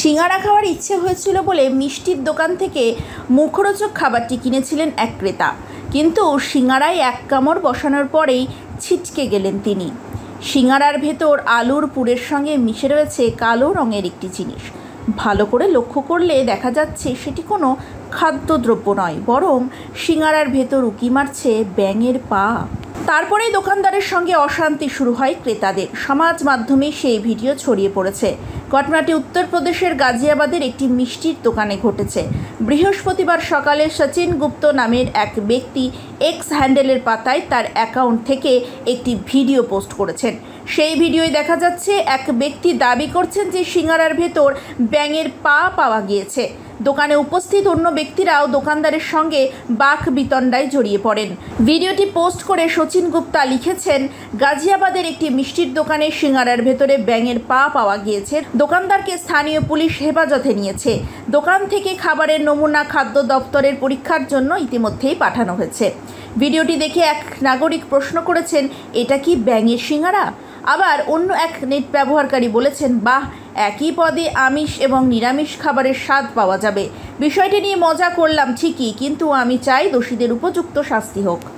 সিঙ্গারা খাওয়ার ইচ্ছে হয়েছিল বলে মিষ্টির দোকান থেকে মুখরোচক খাবারটি কিনেছিলেন এক ক্রেতা, কিন্তু সিঙ্গারায় এক কামড় বসানোর পরেই ছিটকে গেলেন তিনি। সিঙ্গারার ভেতর আলুর পুরের সঙ্গে মিশে রয়েছে কালো রঙের একটি জিনিস। ভালো করে লক্ষ্য করলে দেখা যাচ্ছে সেটি কোনো খাদ্যদ্রব্য নয়, বরং সিঙ্গারার ভেতর উঁকি মারছে ব্যাঙের পা। তারপরেই দোকানদারের সঙ্গে অশান্তি শুরু হয় ক্রেতাদের। সমাজ মাধ্যমে সেই ভিডিও ছড়িয়ে পড়েছে। ঘটনাটি উত্তরপ্রদেশের গাজিয়াবাদের একটি মিষ্টির দোকানে ঘটেছে। বৃহস্পতিবার সকালে সচিন গুপ্ত নামের এক ব্যক্তি এক্স হ্যান্ডেলের পাতায় তার অ্যাকাউন্ট থেকে একটি ভিডিও পোস্ট করেছেন। সেই ভিডিওয় দেখা যাচ্ছে এক ব্যক্তি দাবি করছেন যে সিঙ্গারার ভেতর ব্যাঙের পা পাওয়া গিয়েছে। দোকানে উপস্থিত অন্য ব্যক্তিরাও দোকানদারের সঙ্গে বাক বিতণ্ডায় জড়িয়ে পড়েন। ভিডিওটি পোস্ট করে সচিন গুপ্তা লিখেছেন, গাজিয়াবাদের একটি মিষ্টির দোকানে সিঙ্গারার ভেতরে ব্যাঙের পা পাওয়া গিয়েছে। দোকানদারকে স্থানীয় পুলিশ হেফাজতে নিয়েছে। দোকান থেকে খাবারের নমুনা খাদ্য দপ্তরের পরীক্ষার জন্য ইতিমধ্যেই পাঠানো হয়েছে। ভিডিওটি দেখে এক নাগরিক প্রশ্ন করেছেন, এটা কি ব্যাঙের সিঙ্গারা? আবার অন্য এক নেট ব্যবহারকারী বলেছেন, বাহ, একই পদে আমিষ এবং নিরামিষ খাবারের স্বাদ পাওয়া যাবে। বিষয়টি নিয়ে মজা করলাম ঠিকই, কিন্তু আমি চাই দোষীদের উপযুক্ত শাস্তি হোক।